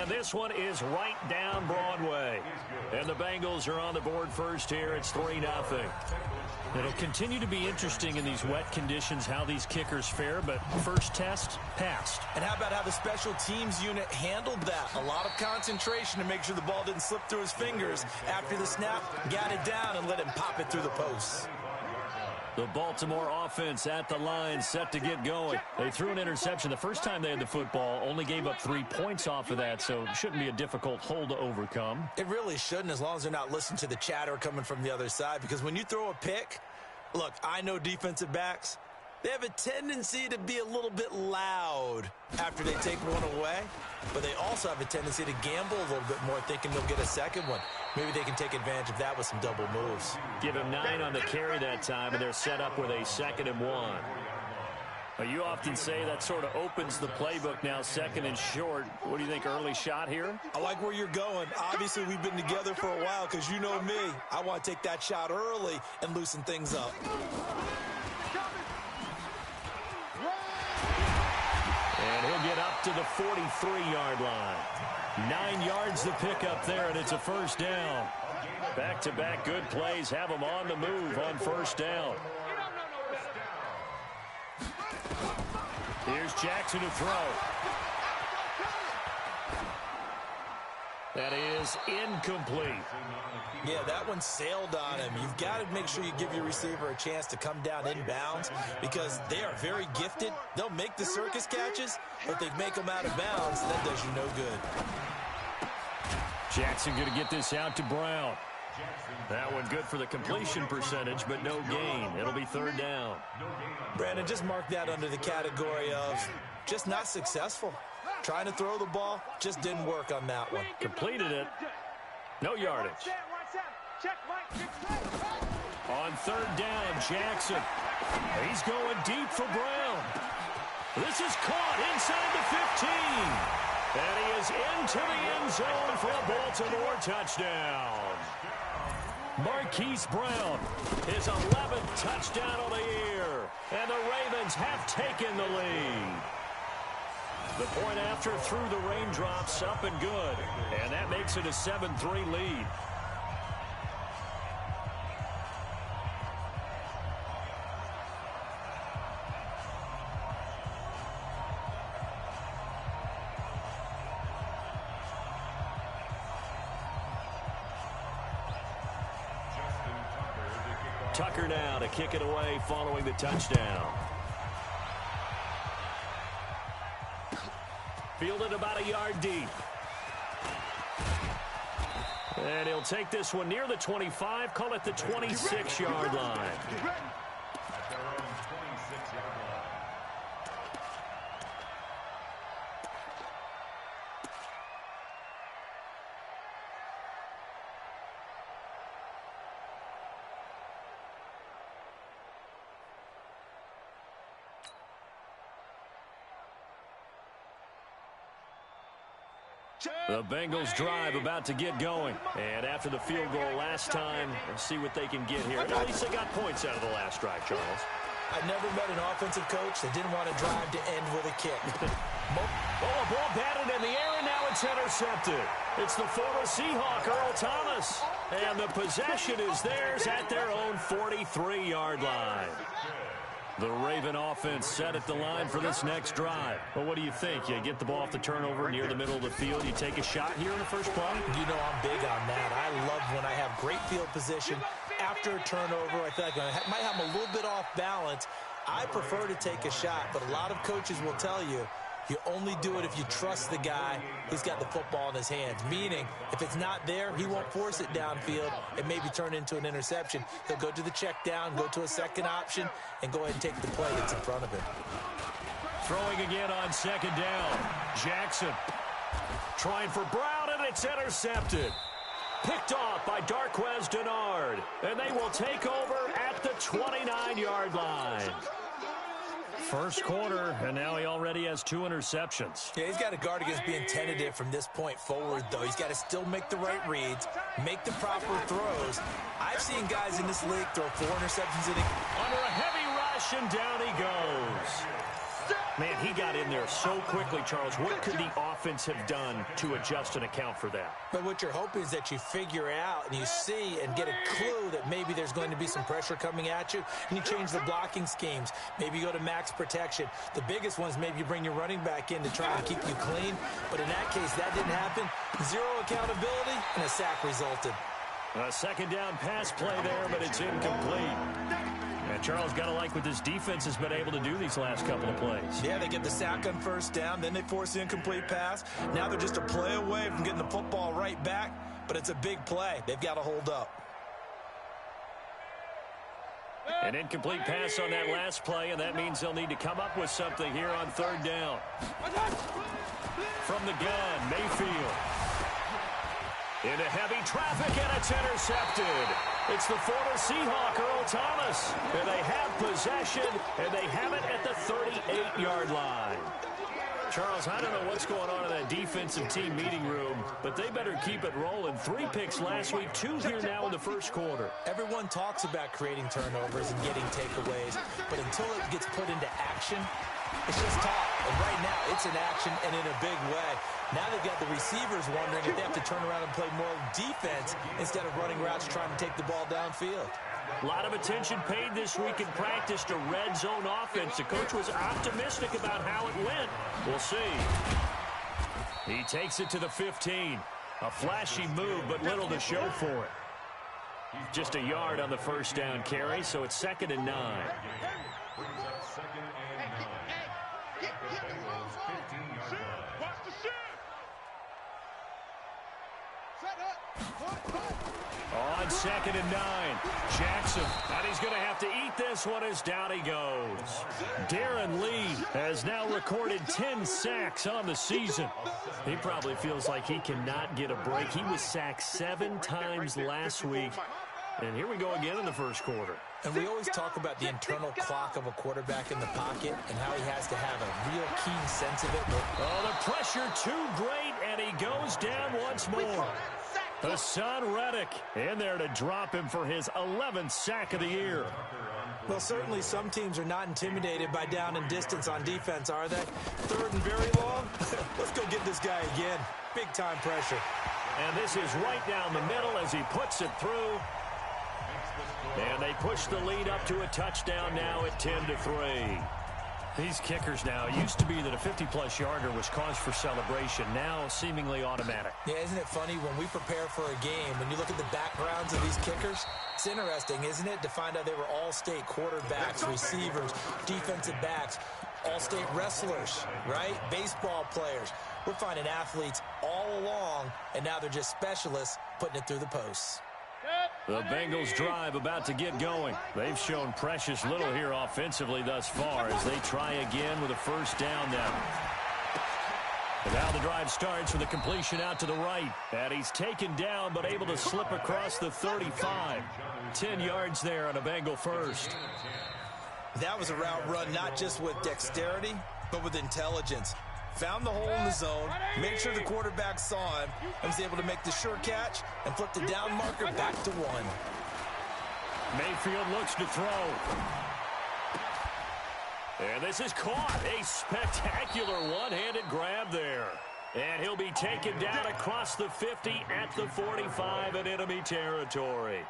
And this one is right down Broadway. And the Bengals are on the board first here. It's 3-0. It'll continue to be interesting in these wet conditions how these kickers fare, but first test, passed. And how about how the special teams unit handled that? A lot of concentration to make sure the ball didn't slip through his fingers. After the snap, got it down and let him pop it through the posts. The Baltimore offense at the line, set to get going. They threw an interception the first time they had the football, only gave up 3 points off of that, so it shouldn't be a difficult hole to overcome. It really shouldn't, as long as they're not listening to the chatter coming from the other side, because when you throw a pick, look, I know defensive backs, they have a tendency to be a little bit loud after they take one away, but they also have a tendency to gamble a little bit more, thinking they'll get a second one. Maybe they can take advantage of that with some double moves. Give him 9 on the carry that time, and they're set up with a 2nd and 1. Well, you often say that sort of opens the playbook now, 2nd and short. What do you think, early shot here? I like where you're going. Obviously, we've been together for a while because you know me. I want to take that shot early and loosen things up. And he'll get up to the 43-yard line. 9 yards to pick up there, and it's a first down. Back-to-back good plays have them on the move on first down. Here's Jackson to throw. That is incomplete. Yeah, that one sailed on him. You've got to make sure you give your receiver a chance to come down inbounds because they are very gifted. They'll make the circus catches, but they make them out of bounds. That does you no good. Jackson going to get this out to Brown. That one good for the completion percentage, but no gain. It'll be 3rd down. Brandon, just mark that under the category of just not successful. Trying to throw the ball, just didn't work on that one. Completed it. No yardage. On 3rd down, Jackson. He's going deep for Brown. This is caught inside the 15. And he is into the end zone for a Baltimore touchdown. Marquise Brown, his 11th touchdown of the year. And the Ravens have taken the lead. The point after through the raindrops, up and good. And that makes it a 7-3 lead. Tucker now to kick it away following the touchdown. Fielded about a yard deep. And he'll take this one near the 25, call it the 26-yard line. The Bengals drive about to get going. And after the field goal last time, let's see what they can get here. At least they got points out of the last drive, Charles. I never met an offensive coach that didn't want to drive to end with a kick. A ball batted in the air, and now it's intercepted. It's the former Seahawk, Earl Thomas. And the possession is theirs at their own 43-yard line. The Raven offense set at the line for this next drive. Well, what do you think? You get the ball off the turnover near the middle of the field. You take a shot here in the first play? You know I'm big on that. I love when I have great field position. After a turnover, I feel like I might have a little bit off balance. I prefer to take a shot, but a lot of coaches will tell you, you only do it if you trust the guy who's got the football in his hands. Meaning, if it's not there, he won't force it downfield and maybe turn into an interception. He'll go to the check down, go to a second option, and go ahead and take the play that's in front of him. Throwing again on 2nd down. Jackson trying for Brown, and it's intercepted. Picked off by Darqueze Dennard. And they will take over at the 29-yard line. First quarter, and now he already has 2 interceptions. Yeah, he's got to guard against being tentative from this point forward, though. He's got to still make the right reads, make the proper throws. I've seen guys in this league throw 4 interceptions in under a heavy rush, and down he goes. Man, he got in there so quickly, Charles. What could the offense have done to adjust and account for that? But what you're hoping is that you figure out and you see and get a clue that maybe there's going to be some pressure coming at you, and you change the blocking schemes. Maybe you go to max protection. The biggest one is maybe you bring your running back in to try and keep you clean. But in that case, that didn't happen. Zero accountability, and a sack resulted. A second down pass play there, but it's incomplete. And Charles, got to like what this defense has been able to do these last couple of plays. Yeah, they get the sack on first down, then they force the incomplete pass. Now they're just a play away from getting the football right back, but it's a big play. They've got to hold up. An incomplete pass on that last play, and that means they'll need to come up with something here on third down. From the gun, Mayfield. Into heavy traffic, and it's intercepted. It's the former Seahawk, Earl Thomas. And they have possession, and they have it at the 38-yard line. Charles, I don't know what's going on in that defensive team meeting room, but they better keep it rolling. 3 picks last week, 2 here now in the first quarter. Everyone talks about creating turnovers and getting takeaways, but until it gets put into action, it's just talk. And right now, it's in action and in a big way. Now they've got the receivers wondering if they have to turn around and play more defense instead of running routes trying to take the ball downfield. A lot of attention paid this week in practice to red zone offense. The coach was optimistic about how it went. We'll see. He takes it to the 15. A flashy move, but little to show for it. Just a yard on the first down carry, so it's 2nd and 9. On 2nd and 9, Jackson, and he's going to have to eat this one as down he goes. Darren Lee has now recorded 10 sacks on the season. He probably feels like he cannot get a break. He was sacked 7 times last week. And here we go again in the first quarter. And we always talk about the internal clock of a quarterback in the pocket and how he has to have a real keen sense of it. Oh, the pressure too great, and he goes down once more. Hassan Reddick in there to drop him for his 11th sack of the year. Well, certainly some teams are not intimidated by down and distance on defense, are they? 3rd and very long? Let's go get this guy again. Big time pressure. And this is right down the middle as he puts it through. And they push the lead up to a touchdown now at 10-3. These kickers now, it used to be that a 50-plus yarder was cause for celebration. Now seemingly automatic. Yeah, isn't it funny when we prepare for a game, when you look at the backgrounds of these kickers, it's interesting, isn't it, to find out they were all-state quarterbacks, receivers, defensive backs, all-state wrestlers, right? Baseball players. We're finding athletes all along, and now they're just specialists putting it through the posts. The Bengals drive about to get going. They've shown precious little here offensively thus far as they try again with a first down now. And now the drive starts with a completion out to the right. And he's taken down but able to slip across the 35. 10 yards there on a Bengal first. That was a route run not just with dexterity, but with intelligence. Found the hole in the zone, made sure the quarterback saw him, and was able to make the sure catch and flip the down marker back to 1. Mayfield looks to throw. And this is caught. A spectacular one-handed grab there. And he'll be taken down across the 50 at the 45 in enemy territory.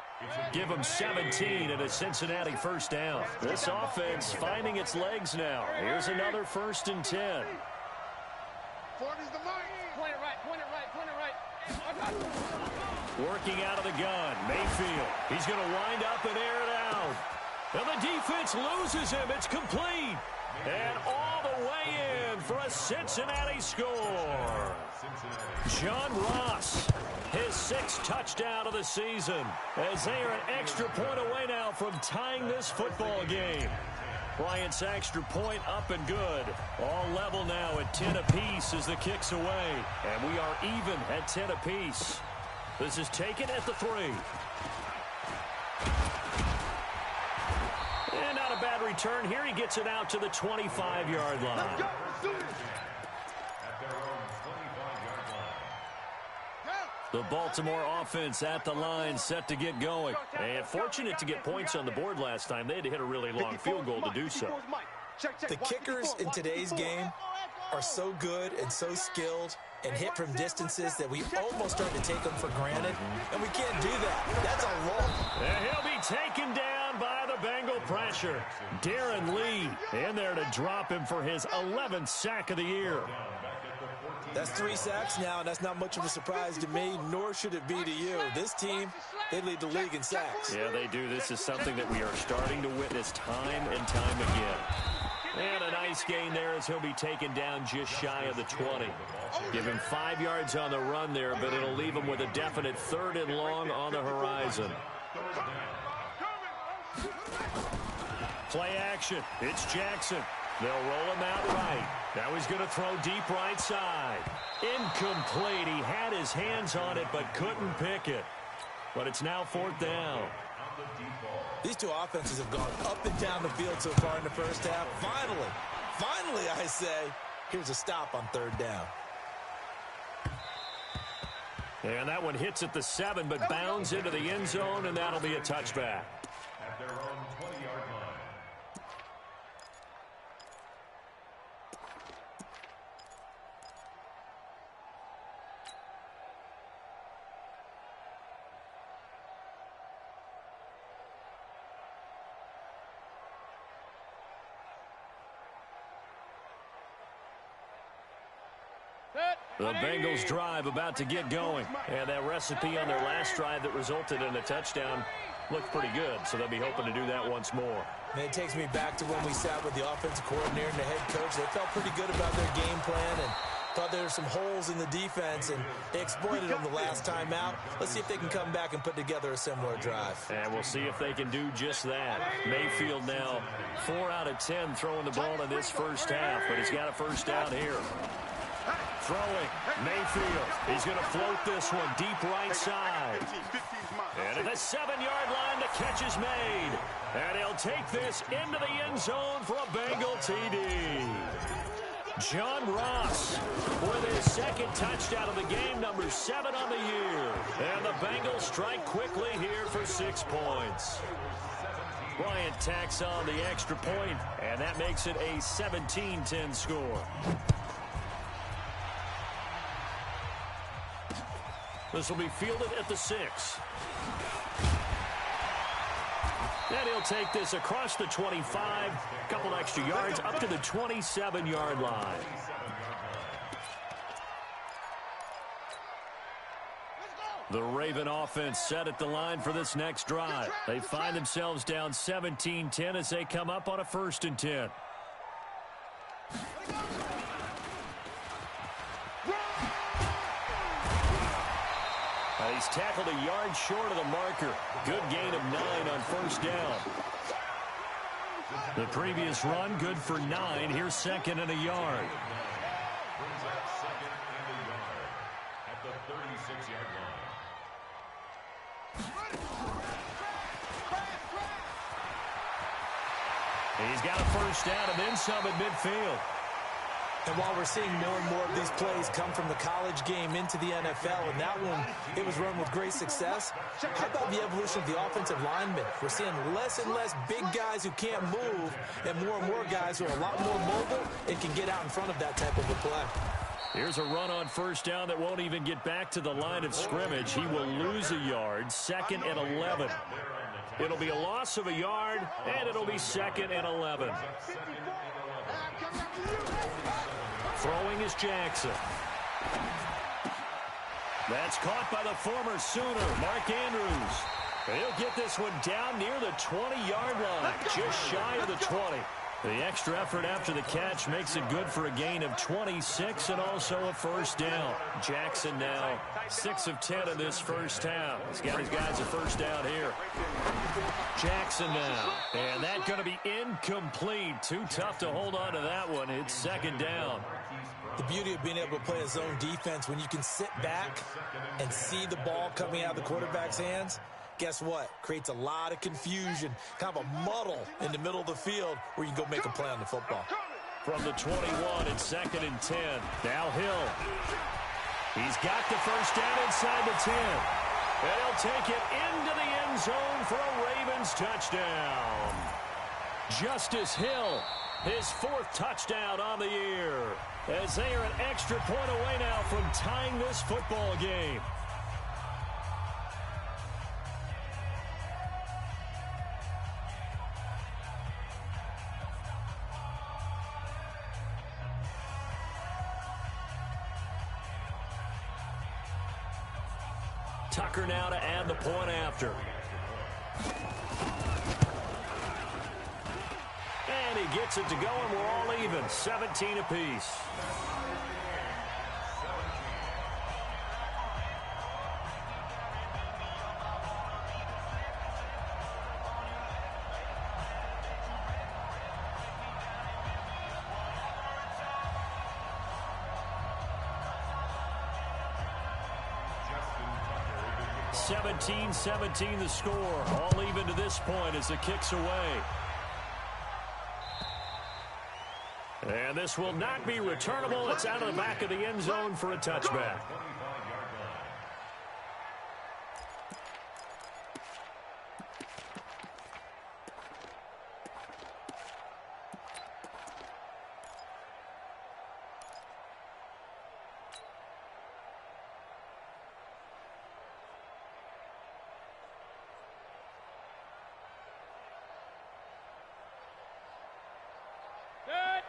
Give him 17 and a Cincinnati first down. This offense finding its legs now. Here's another 1st and 10. 40's the mark. Point it right, point it right, point it right. Working out of the gun, Mayfield. He's going to wind up and air it out. And the defense loses him. It's complete. And all the way in for a Cincinnati score. John Ross, his 6th touchdown of the season, as they are an extra point away now from tying this football game. Bryant's extra point up and good. All level now at 10 apiece as the kick's away. And we are even at 10 apiece. This is taken at the 3. And not a bad return here. He gets it out to the 25-yard line. The Baltimore offense at the line, set to get going. And fortunate to get points on the board last time. They had to hit a really long field goal to do so. The kickers in today's game are so good and so skilled and hit from distances that we almost start to take them for granted, and we can't do that. That's a roll. And he'll be taken down by the Bengal pressure. Darren Lee in there to drop him for his 11th sack of the year. That's 3 sacks now, and that's not much of a surprise to me, nor should it be to you. This team, they lead the league in sacks. Yeah, they do. This is something that we are starting to witness time and time again. And a nice gain there as he'll be taken down just shy of the 20. Give him 5 yards on the run there, but it'll leave him with a definite 3rd and long on the horizon. Play action. It's Jackson. They'll roll him out right. Now he's going to throw deep right side. Incomplete. He had his hands on it but couldn't pick it. But it's now 4th down. These two offenses have gone up and down the field so far in the first half. Finally, I say, here's a stop on 3rd down. And that one hits at the 7, but bounds into the end zone, and that'll be a touchback. At their own 20-yard line. The Bengals drive about to get going. And that recipe on their last drive that resulted in a touchdown looked pretty good, so they'll be hoping to do that once more. And it takes me back to when we sat with the offensive coordinator and the head coach. They felt pretty good about their game plan and thought there were some holes in the defense, and they exploited them the last time out. Let's see if they can come back and put together a similar drive. And we'll see if they can do just that. Mayfield now 4 out of 10 throwing the ball in this first half, but he's got a first down here. Throwing, Mayfield. He's going to float this one deep right side. And at the 7-yard line, the catch is made. And he'll take this into the end zone for a Bengal TD. John Ross with his 2nd touchdown of the game, number 7 on the year. And the Bengals strike quickly here for 6 points. Bryant tacks on the extra point, and that makes it a 17-10 score. This will be fielded at the 6. And he'll take this across the 25, a couple extra yards up to the 27-yard line. The Raven offense set at the line for this next drive. They find themselves down 17-10 as they come up on a 1st and 10. He's tackled a yard short of the marker. Good gain of 9 on 1st down. The previous run, good for 9. Here's 2nd and a yard. At the 36-yard line. He's got a first down and then some at midfield. And while we're seeing more and more of these plays come from the college game into the NFL, and that one, it was run with great success, how about the evolution of the offensive linemen? We're seeing less and less big guys who can't move and more guys who are a lot more mobile and can get out in front of that type of a play. Here's a run on 1st down that won't even get back to the line of scrimmage. He will lose a yard, 2nd and 11. It'll be a loss of a yard, and it'll be 2nd and 11. Throwing is Jackson. That's caught by the former Sooner, Mark Andrews. He'll get this one down near the 20-yard line, just shy of the 20. The extra effort after the catch makes it good for a gain of 26 and also a first down. Jackson now 6 of 10 in this first half. He's got his guys a first down here. Jackson now. And that's going to be incomplete. Too tough to hold on to that one. It's 2nd down. The beauty of being able to play a zone defense when you can sit back and see the ball coming out of the quarterback's hands, guess what? Creates a lot of confusion, kind of a muddle in the middle of the field where you can go make a play on the football. From the 21, it's 2nd and 10. Now Hill. He's got the first down inside the 10. And he'll take it into the end zone for a Ravens touchdown. Justice Hill His 4th touchdown on the year, as they are an extra point away now from tying this football game. Tucker now to add the point after. And he gets it to go, and we're all even, 17 apiece. Justin 17-17 the score. All even to this point as the kick's away. And this will not be returnable. It's out of the back of the end zone for a touchback.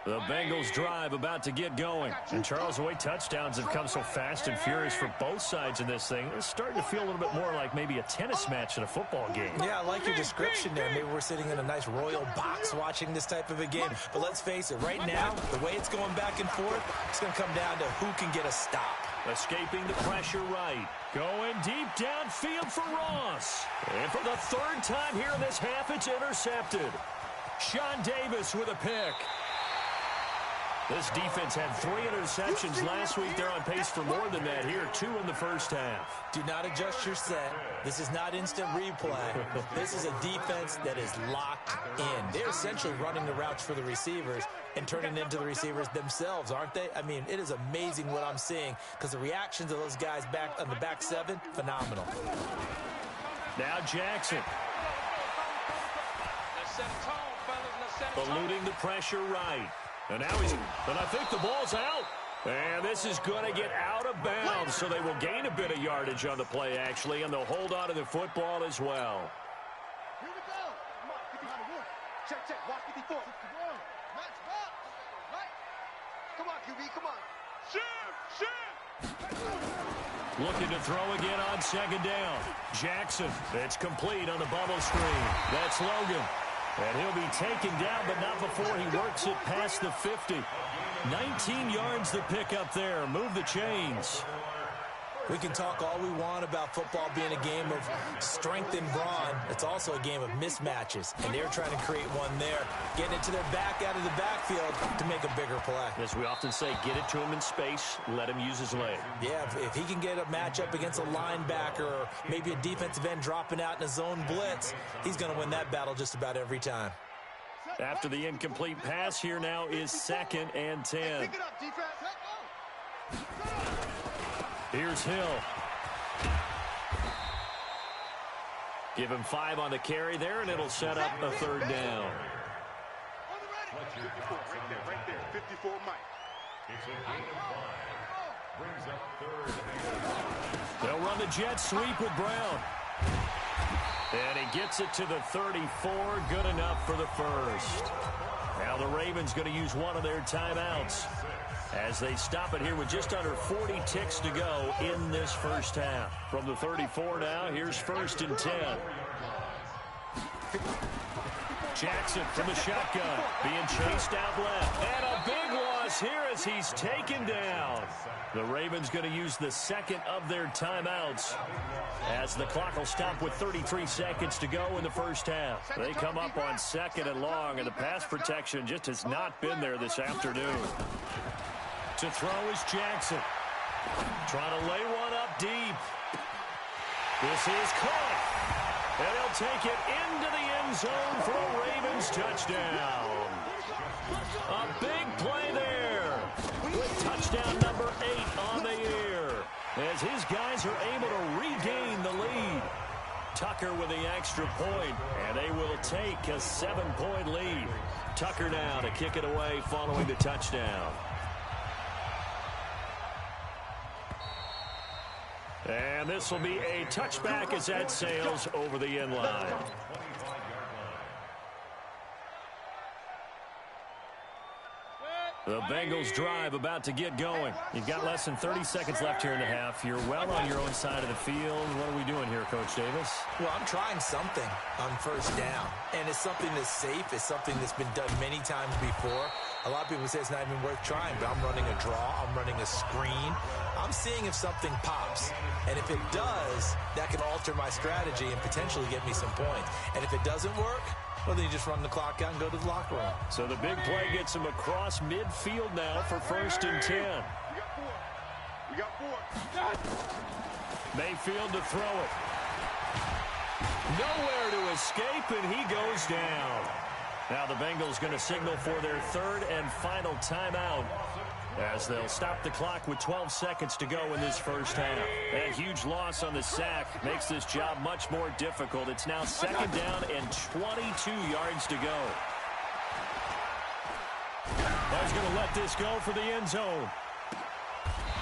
The Bengals drive about to get going. And Charles, the way touchdowns have come so fast and furious for both sides in this thing, it's starting to feel a little bit more like maybe a tennis match in a football game. Yeah, I like your description there. Maybe we're sitting in a nice royal box watching this type of a game. But let's face it, right now, the way it's going back and forth, it's going to come down to who can get a stop. Escaping the pressure right. Going deep downfield for Ross. And for the 3rd time here in this half, it's intercepted. Sean Davis with a pick. This defense had 3 interceptions last week. They're on pace for more than that here, 2 in the first half. Do not adjust your set. This is not instant replay. This is a defense that is locked in. They're essentially running the routes for the receivers and turning into the receivers themselves, aren't they? I mean, it is amazing what I'm seeing because the reactions of those guys back on the back 7, phenomenal. Now Jackson. Eluding the pressure right. And now and I think the ball's out. And this is going to get out of bounds, so they will gain a bit of yardage on the play, actually, and they'll hold on to the football as well. Here we go. Come on, 50 on the wood. Check, check. Watch 54. Match box. Right. Come on, QB. Come on. Shoot. Looking to throw again on 2nd down. Jackson. It's complete on the bubble screen. That's Logan. And he'll be taken down, but not before he works it past the 50. 19 yards the pick up there. Move the chains. We can talk all we want about football being a game of strength and brawn. It's also a game of mismatches, and they're trying to create one there, getting it to their back out of the backfield to make a bigger play. As we often say, get it to him in space, let him use his leg. Yeah, if he can get a matchup against a linebacker or maybe a defensive end dropping out in a zone blitz, he's going to win that battle just about every time. After the incomplete pass, here now is 2nd and 10. Pick it up, defense. Let's go. Here's Hill. Give him 5 on the carry there, and it'll set up a 3rd down. Right there. 54 Mike. It's a gain of 5. Brings up 3rd. They'll run the jet sweep with Brown. And he gets it to the 34. Good enough for the 1st. Now the Ravens going to use one of their timeouts as they stop it here with just under 40 ticks to go in this first half. From the 34 now, here's 1st and 10. Jackson from the shotgun, being chased out left. And a big loss here as he's taken down. The Ravens going to use the 2nd of their timeouts as the clock will stop with 33 seconds to go in the first half. They come up on 2nd and long, and the pass protection just has not been there this afternoon. To throw is Jackson. Trying to lay one up deep. This is caught. And he'll take it into the end zone for a Ravens touchdown. A big play there. With touchdown number 8 on the year. As his guys are able to regain the lead. Tucker with the extra point, and they will take a 7-point lead. Tucker now to kick it away following the touchdown. And this will be a touchback as that sails over the end line. The Bengals drive about to get going. You've got less than 30 seconds left here in the half. You're well on your own side of the field. What are we doing here, Coach Davis? Well, I'm trying something on first down, and it's something that's safe. It's something that's been done many times before. A lot of people say it's not even worth trying, but I'm running a draw. I'm running a screen. I'm seeing if something pops, and if it does, that can alter my strategy and potentially get me some points. And if it doesn't work, well, then you just run the clock out and go to the locker room. So the big play gets him across midfield now for 1st and 10. We got four. Mayfield to throw it. Nowhere to escape, and he goes down. Now the Bengals going to signal for their 3rd and final timeout, as they'll stop the clock with 12 seconds to go in this first half. That huge loss on the sack makes this job much more difficult. It's now 2nd down and 22 yards to go. He's going to let this go for the end zone.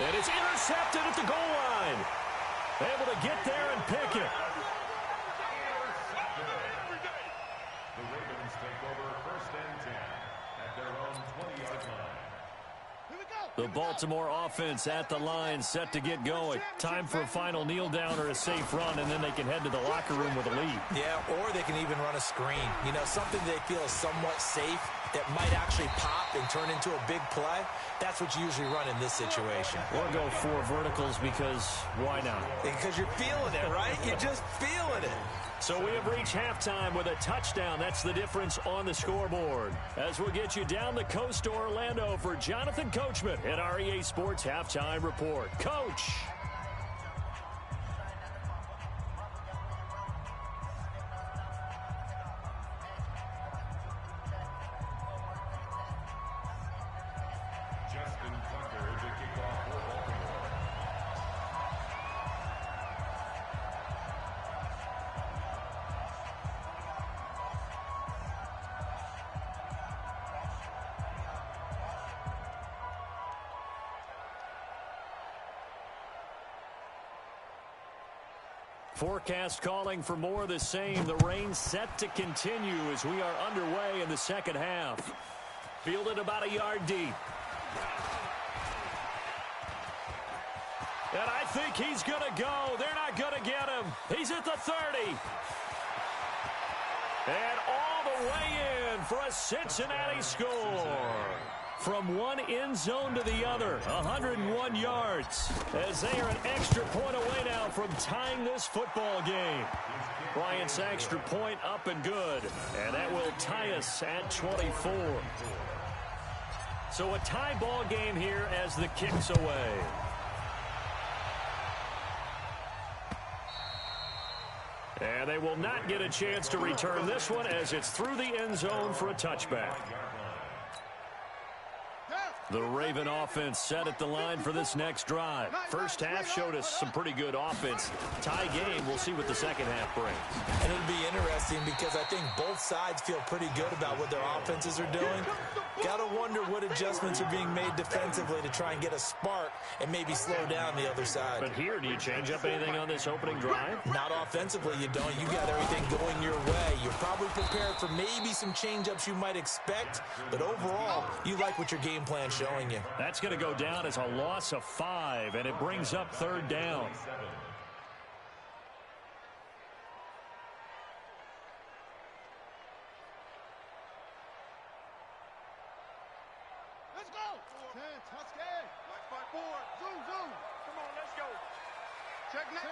And it's intercepted at the goal line. Able to get there and pick it. The Ravens take over 1st and 10 at their own 20-yard line. The Baltimore offense at the line, set to get going. Time for a final kneel down or a safe run, and then they can head to the locker room with a lead. Yeah, or they can even run a screen. You know, something they feel is somewhat safe that might actually pop and turn into a big play. That's what you usually run in this situation. Or go 4 verticals, because why not? Because you're feeling it, right? You're just feeling it. So we have reached halftime with a touchdown. That's the difference on the scoreboard. As we'll get you down the coast to Orlando for Jonathan Coachman at our EA Sports Halftime Report. Coach. Justin Tucker to kick off for Baltimore. Forecast calling for more of the same. The rain set to continue as we are underway in the second half. Fielded about a yard deep. And I think he's going to go. They're not going to get him. He's at the 30. And all the way in for a Cincinnati score. From one end zone to the other, 101 yards. As they are an extra point away now from tying this football game. Bryant's extra point up and good. And that will tie us at 24. So a tie ball game here as the kick's away. And they will not get a chance to return this one as it's through the end zone for a touchback. The Raven offense set at the line for this next drive. First half showed us some pretty good offense. Tie game, we'll see what the second half brings. And it'll be interesting because I think both sides feel pretty good about what their offenses are doing. Gotta wonder what adjustments are being made defensively to try and get a spark and maybe slow down the other side. But here, do you change up anything on this opening drive? Not offensively, you don't. You got everything going your way. You're probably prepared for maybe some change-ups you might expect, but overall, you like what your game plan's showing you. That's going to go down as a loss of 5, and it brings up 3rd down. Let's go. 10, touch game. Black spot forward. Zoom, zoom. Come on, let's go. Check 99.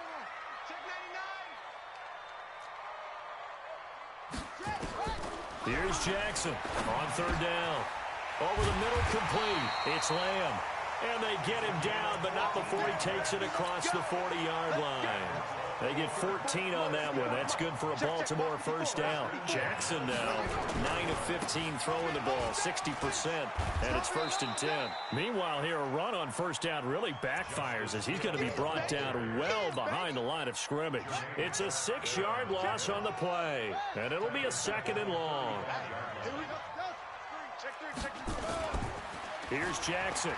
Here's Jackson on 3rd down. Over the middle, complete. It's Lamb. And they get him down, but not before he takes it across the 40-yard line. They get 14 on that one. That's good for a Baltimore first down. Jackson now, 9 of 15 throwing the ball, 60%, and it's 1st and 10. Meanwhile, here, a run on first down really backfires as he's going to be brought down well behind the line of scrimmage. It's a 6-yard loss on the play, and it'll be a 2nd and long. Here's Jackson.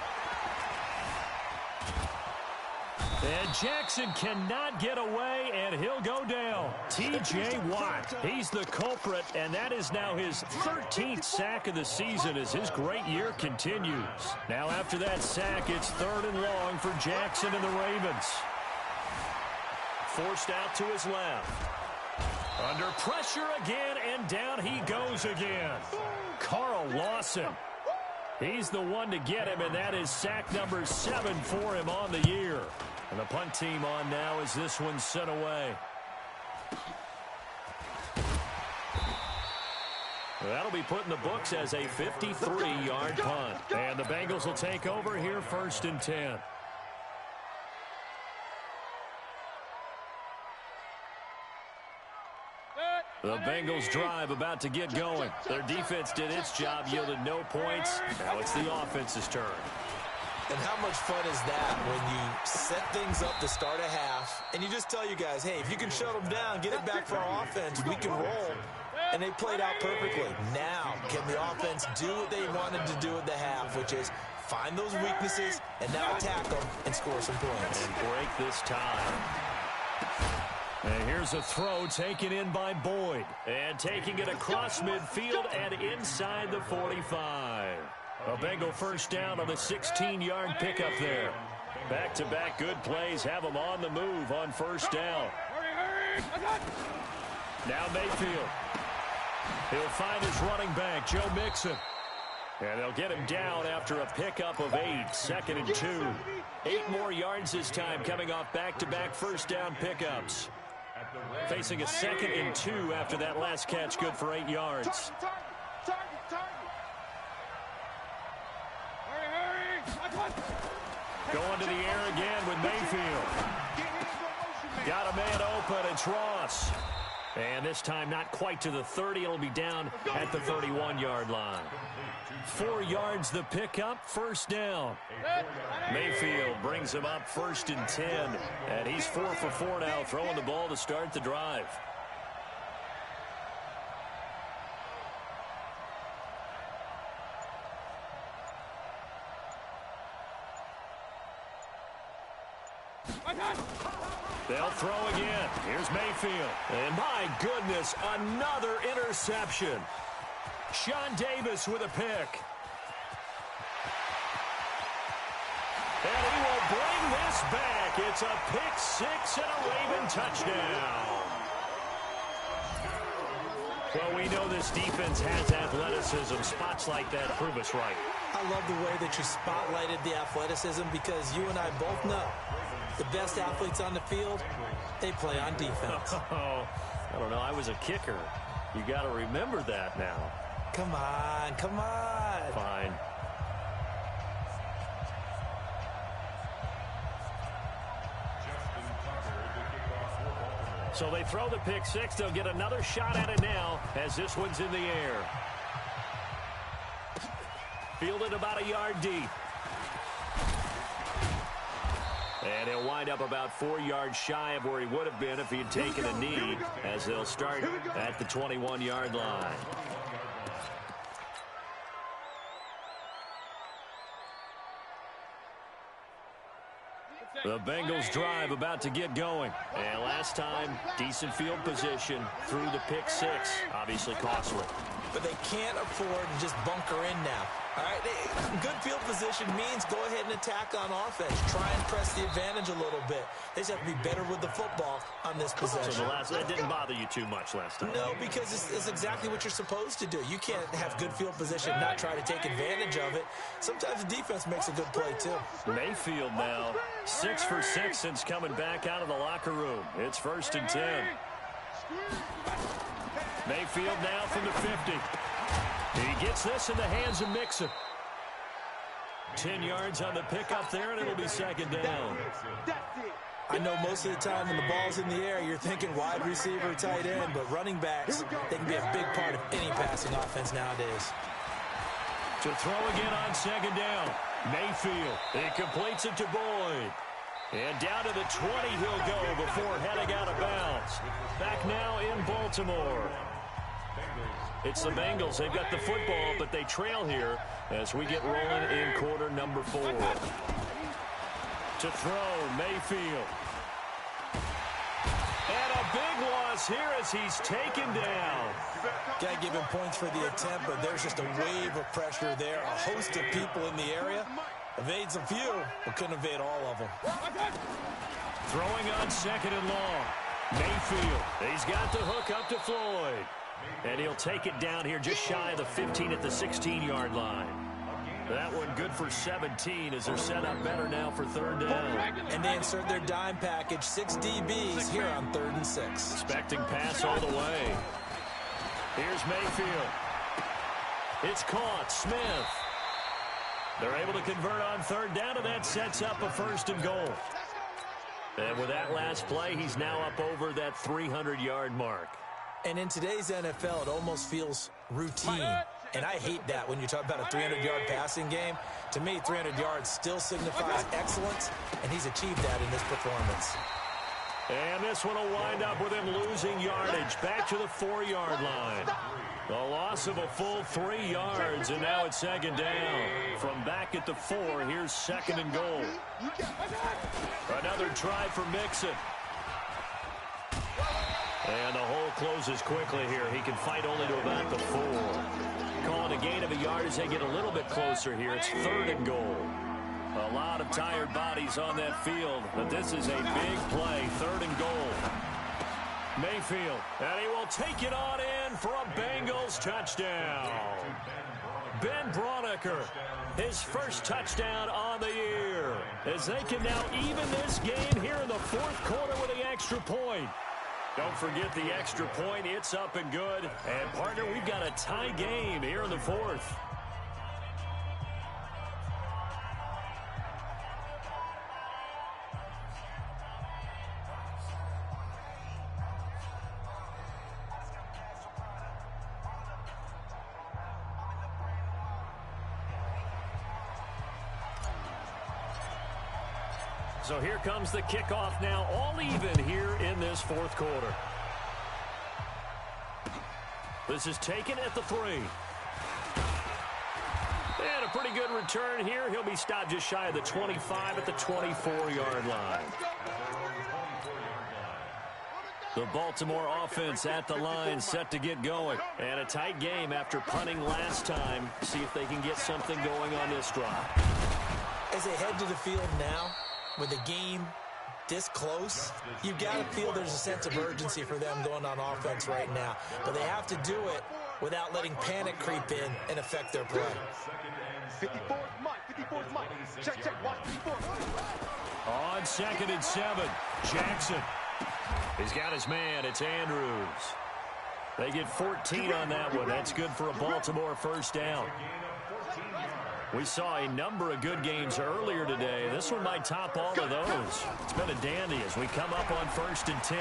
And Jackson cannot get away, and he'll go down. T.J. Watt, he's the culprit, and that is now his 13th sack of the season as his great year continues. Now after that sack, it's 3rd and long for Jackson and the Ravens. Forced out to his left. Under pressure again, and down he goes again. Carl Lawson. He's the one to get him, and that is sack number 7 for him on the year. And the punt team on now as this one's sent away. That'll be put in the books as a 53-yard punt. And the Bengals will take over here 1st and 10. The Bengals drive about to get going. Their defense did its job, yielded no points. Now it's the offense's turn. And how much fun is that when you set things up to start a half, and you just tell you guys, hey, if you can shut them down, get it back for our offense, we can roll. And they played out perfectly. Now, can the offense do what they wanted to do at the half, which is find those weaknesses and now attack them and score some points. And break this tie. And here's a throw taken in by Boyd. And taking it across midfield and inside the 45. A Bengal first down on the 16-yard pickup there. Back-to-back good plays have them on the move on first down. Now Mayfield. He'll find his running back, Joe Mixon. And they'll get him down after a pickup of 8, 2nd and 2. 8 more yards this time coming off back-to-back first down pickups. Facing a 2nd and 2 after that last catch, good for 8 yards. Going to the air again with Mayfield. Got a man open, it's Ross. And this time not quite to the 30, it'll be down at the 31-yard line. 4 yards the pickup, first down. Mayfield brings him up 1st and 10. And he's 4 for 4 now, throwing the ball to start the drive. They'll throw again. Here's Mayfield. And my goodness, another interception. Sean Davis with a pick. And he will bring this back. It's a pick 6 and a Raven touchdown. Well, we know this defense has athleticism. Spots like that prove us right. I love the way that you spotlighted the athleticism because you and I both know the best athletes on the field, they play on defense. Oh, I don't know. I was a kicker. You got to remember that now. Come on, come on. Fine. So they throw the pick 6. They'll get another shot at it now as this one's in the air. Fielded about a yard deep. And he'll wind up about 4 yards shy of where he would have been if he had taken a knee, as they'll start at the 21-yard line. The Bengals drive about to get going. And last time, decent field position through the pick 6. Obviously costly. But they can't afford to just bunker in now. All right, good field position means go ahead and attack on offense. Try and press the advantage a little bit. They just have to be better with the football on this possession. So that didn't bother you too much last time? No, because it's exactly what you're supposed to do. You can't have good field position, not try to take advantage of it. Sometimes the defense makes a good play, too. Mayfield now, 6 for 6 since coming back out of the locker room. It's 1st and 10. Mayfield now from the 50. He gets this in the hands of Mixon. 10 yards on the pickup there, and it'll be second down. I know most of the time when the ball's in the air, you're thinking wide receiver, tight end, but running backs, they can be a big part of any passing offense nowadays. To throw again on second down. Mayfield. He completes it to Boyd. And down to the 20 he'll go before heading out of bounds. Back now in Baltimore. It's the Bengals. They've got the football, but they trail here as we get rolling in quarter number 4. To throw, Mayfield. And a big loss here as he's taken down. Got to give him points for the attempt, but there's just a wave of pressure there. A host of people in the area. Evades a few, but couldn't evade all of them. Throwing on second and long. Mayfield. He's got the hook up to Floyd. And he'll take it down here just shy of the 15 at the 16-yard line. That one good for 17 as they're set up better now for third down. And they insert their dime package, 6 DBs here on 3rd and 6. Expecting pass all the way. Here's Mayfield. It's caught. Smith. They're able to convert on third down, and that sets up a 1st and goal. And with that last play, he's now up over that 300-yard mark. And in today's NFL, it almost feels routine. And I hate that when you talk about a 300-yard passing game. To me, 300 yards still signifies excellence, and he's achieved that in this performance. And this one will wind up with him losing yardage back to the 4-yard line. A loss of a full 3 yards, and now it's second down. From back at the 4, here's 2nd and goal. Another try for Mixon. And the hole closes quickly here. He can fight only to about the 4. Calling a gain of a yard as they get a little bit closer here. It's 3rd and goal. A lot of tired bodies on that field, but this is a big play. 3rd and goal. Mayfield, and he will take it on in for a Bengals touchdown. Ben Braunecker, his first touchdown on the year, as they can now even this game here in the 4th quarter with the extra point. Don't forget the extra point. It's up and good. And, partner, we've got a tie game here in the 4th. So here comes the kickoff now, all even here in this 4th quarter. This is taken at the 3. And a pretty good return here. He'll be stopped just shy of the 25 at the 24-yard line. The Baltimore offense at the line, set to get going. And a tight game after punting last time. See if they can get something going on this drive. As they head to the field now, with a game this close, you've got to feel there's a sense of urgency for them going on offense right now. But they have to do it without letting panic creep in and affect their play. 54's Mike. Check. Watch 54. On 2nd and 7, Jackson. He's got his man. It's Andrews. They get 14 on that one. That's good for a Baltimore 1st down. We saw a number of good games earlier today. This one might top all of those. It's been a dandy as we come up on 1st and 10.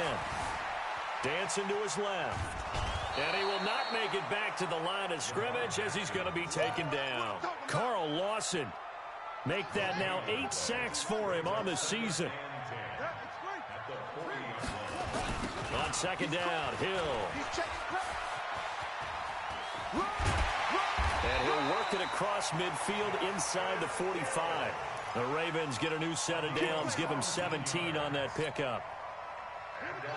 Dancing to his left. And he will not make it back to the line of scrimmage as he's going to be taken down. Carl Lawson make that now 8 sacks for him on the season. On 2nd down, Hill. And he'll work it across midfield inside the 45. The Ravens get a new set of downs, give them 17 on that pickup.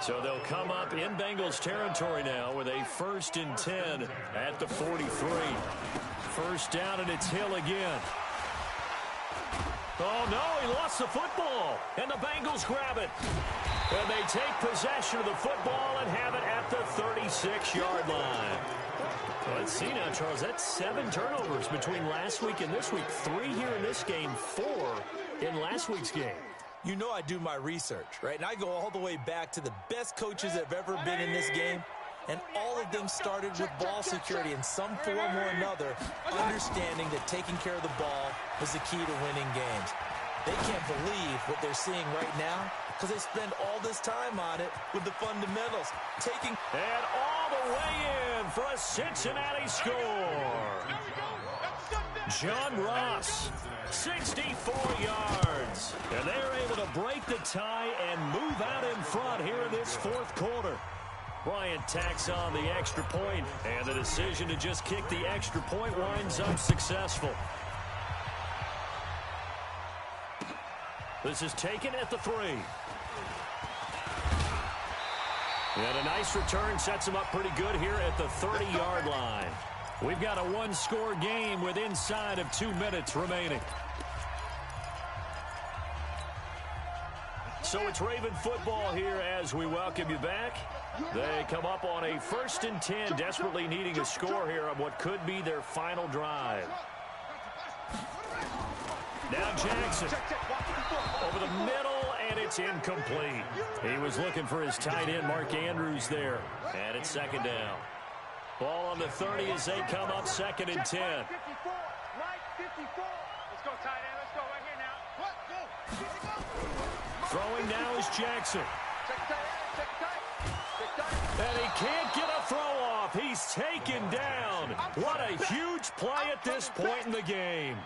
So they'll come up in Bengals territory now with a 1st and 10 at the 43. 1st down, and it's Hill again. Oh, no, he lost the football, and the Bengals grab it. And they take possession of the football and have it at the 36-yard line. Well, let's see now, Charles. That's 7 turnovers between last week and this week. 3 here in this game, 4 in last week's game. You know I do my research, right? And I go all the way back to the best coaches that have ever been in this game. and all of them started with ball security in some form or another, understanding that taking care of the ball was the key to winning games. They can't believe what they're seeing right now because they spend all this time on it with the fundamentals. And all the way in for a Cincinnati score. John Ross, 64 yards. And they're able to break the tie and move out in front here in this fourth quarter. Bryant tacks on the extra point, and the decision to just kick the extra point winds up successful. This is taken at the 3. And a nice return sets him up pretty good here at the 30-yard line. We've got a one-score game with inside of 2 minutes remaining. So it's Raven football here as we welcome you back. They come up on a 1st and 10, desperately needing a score here on what could be their final drive. Now Jackson over the middle, and it's incomplete. He was looking for his tight end, Mark Andrews, there. And it's 2nd down. Ball on the 30 as they come up 2nd and 10. Let's go, tight end. Let's go right here now. Throwing now is Jackson. And he can't get a throw off. He's taken down. What a huge play at this point in the game.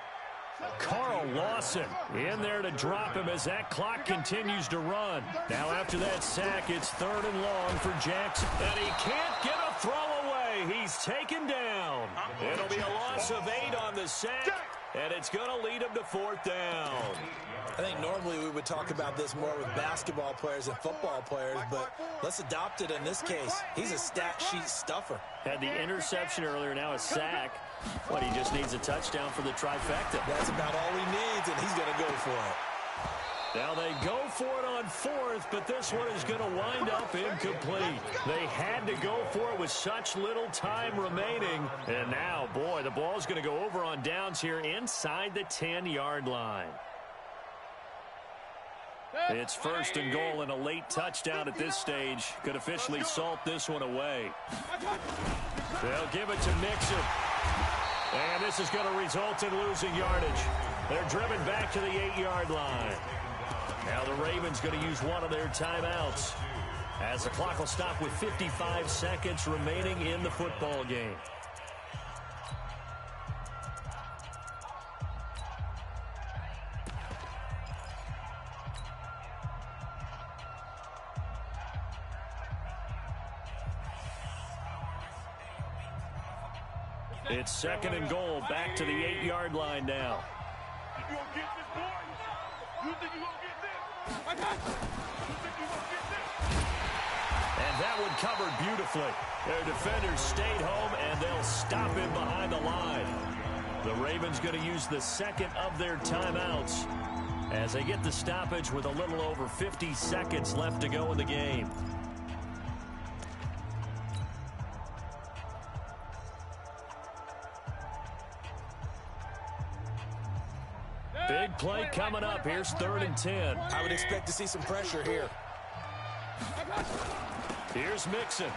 Carl Lawson in there to drop him as that clock continues to run. Now after that sack, it's 3rd and long for Jackson. And he can't get a throw away. He's taken down. It'll be a loss of 8 on the sack, and it's going to lead him to 4th down. I think normally we would talk about this more with basketball players and football players, but let's adopt it in this case. He's a stat sheet stuffer. Had the interception earlier, now a sack. But he just needs a touchdown for the trifecta. That's about all he needs, and he's going to go for it. Now they go for it on 4th, but this one is going to wind up incomplete. They had to go for it with such little time remaining. And now, boy, the ball's going to go over on downs here inside the 10-yard line. It's 1st and goal, and a late touchdown at this stage could officially salt this one away. They'll give it to Mixon. And this is going to result in losing yardage. They're driven back to the 8-yard line. Now the Ravens going to use one of their timeouts as the clock will stop with 55 seconds remaining in the football game. It's 2nd and goal, back to the 8-yard line now. You gonna get this, boy? You think you gonna get this? You think you gonna get this? And that one covered beautifully. Their defenders stayed home, and they'll stop him behind the line. The Ravens going to use the 2nd of their timeouts as they get the stoppage with a little over 50 seconds left to go in the game. Big play coming up. Here's 3rd and 10. I would expect to see some pressure here. Here's Mixon.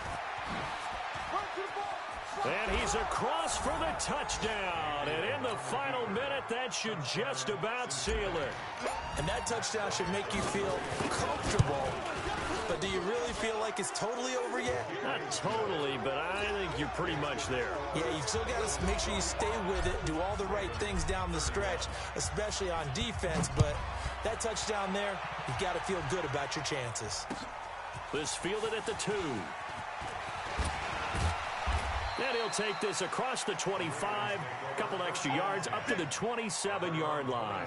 And he's across for the touchdown. And in the final minute, that should just about seal it. And that touchdown should make you feel comfortable. But do you really feel like it's totally over yet? Not totally, but I think you're pretty much there. Yeah, you've still got to make sure you stay with it, do all the right things down the stretch, especially on defense. But that touchdown there, you've got to feel good about your chances. This fielded at the 2. And he'll take this across the 25, a couple extra yards, up to the 27-yard line.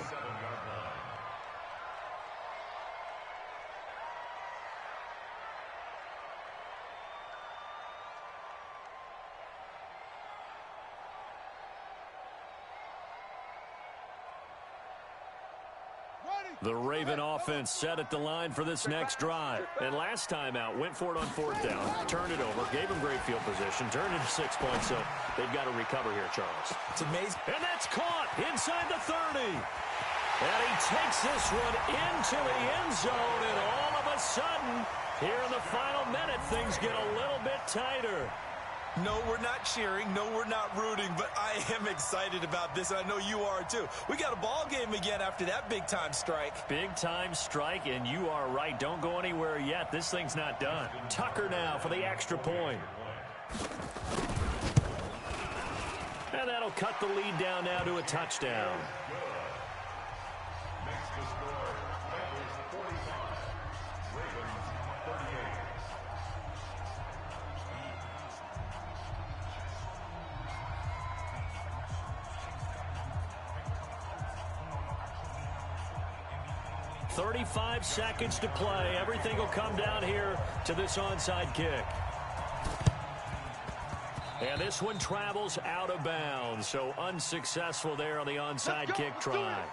The Raven offense set at the line for this next drive. And last time out, went for it on 4th down, turned it over, gave them great field position, turned it to 6 points, so they've got to recover here, Charles. It's amazing. And that's caught inside the 30. And he takes this one into the end zone, and all of a sudden, here in the final minute, things get a little bit tighter. No, we're not cheering. No, we're not rooting, but I am excited about this, and I know you are too. We got a ball game again after that big-time strike. Big-time strike, and you are right. Don't go anywhere yet. This thing's not done. Tucker now for the extra point. And that'll cut the lead down now to a touchdown. Next to score, Bengals 45, Ravens 38. .35 seconds to play. Everything will come down here to this onside kick. And this one travels out of bounds, so unsuccessful there on the onside kick try.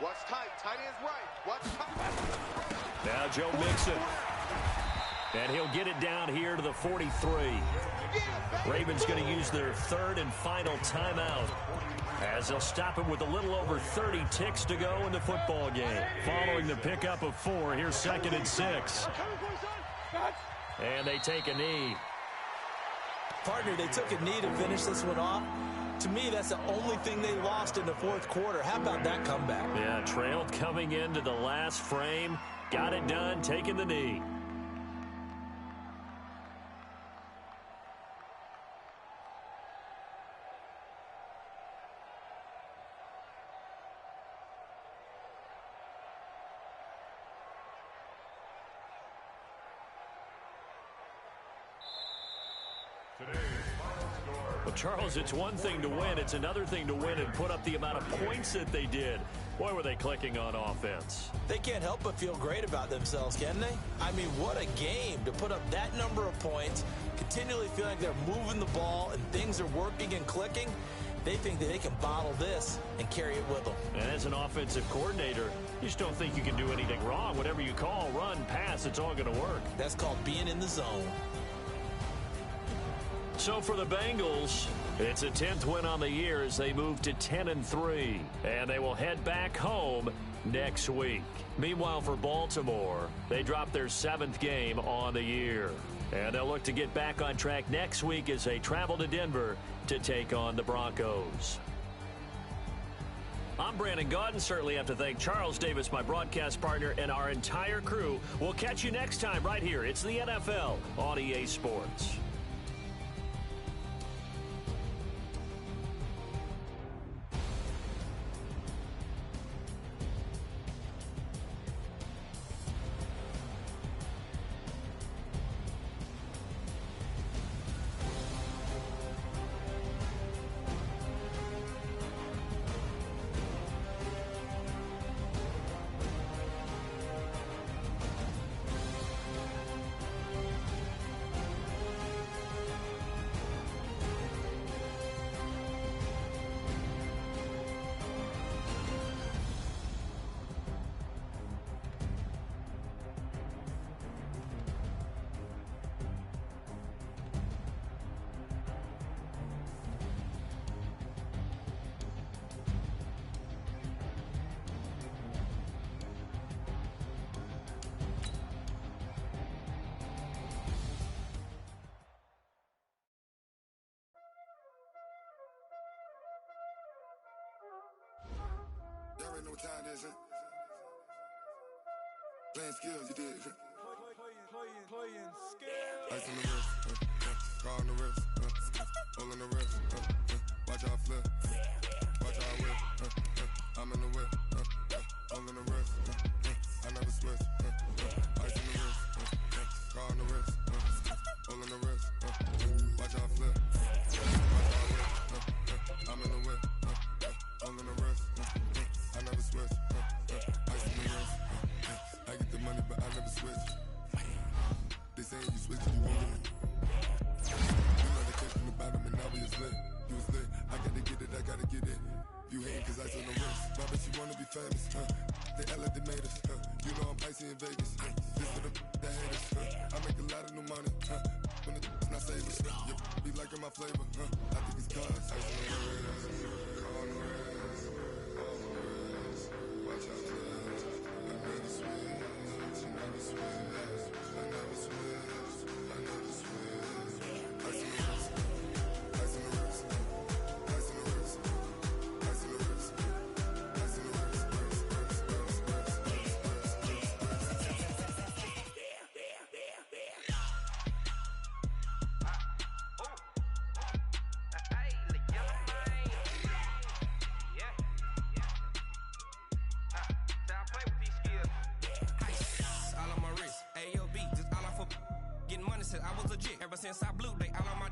Watch tight. Tight end's right. Watch tight. Now Joe Mixon. And he'll get it down here to the 43. Ravens going to use their third and final timeout, as they'll stop it with a little over 30 ticks to go in the football game. Following the pickup of 4, here's 2nd and 6. And they take a knee. Partner, they took a knee to finish this one off. To me, that's the only thing they lost in the fourth quarter. How about that comeback? Yeah, trailed coming into the last frame. Got it done, taking the knee. Well, Charles, it's one thing to win. It's another thing to win and put up the amount of points that they did. Boy, were they clicking on offense. They can't help but feel great about themselves, can they? I mean, what a game to put up that number of points, continually feel like they're moving the ball and things are working and clicking. They think that they can bottle this and carry it with them. And as an offensive coordinator, you just don't think you can do anything wrong. Whatever you call, run, pass, it's all going to work. That's called being in the zone. So for the Bengals, it's a 10th win on the year as they move to 10-3, and they will head back home next week. Meanwhile, for Baltimore, they dropped their 7th game on the year, and they'll look to get back on track next week as they travel to Denver to take on the Broncos. I'm Brandon Gaudin. Certainly have to thank Charles Davis, my broadcast partner, and our entire crew. We'll catch you next time right here. It's the NFL on EA Sports. Y'all already know what time it is, huh? Playing skills, you did, huh? Playing skills. Ice on the wrist, car on the wrist, hole on the wrist, watch out flip, watch out whip, I'm in the whip, hole on the wrist, I never switch, ice on the wrist, car on the wrist, hole on the wrist, watch out flip, watch out whip, I'm in the whip, hole on the wrist, I never switch, ice on the wrist, I get the money but I never switch. They saying you switch, you won't get it. You know they catch from the bottom and now we was lit. You was lit. to get it, I gotta get it. You hating cause ice on the wrist. My bitch, you wanna be famous, They act like they made us, You know I'm icy in Vegas, This for the that hate us, I make a lot of new money, When the not savers, You be liking my flavor, I think it's cause ice on the wrist, on the wrist, on the wrist. Watch out, cuz I never switch, I never switch, I never switch, I never switch. Ice on the wrist, ice on the wrist, ice on the wrist, ice on the wrist, ice on the wrist, All on my wrist, AOB, just all off of getting money since I was legit. Ever since I blew, they all on my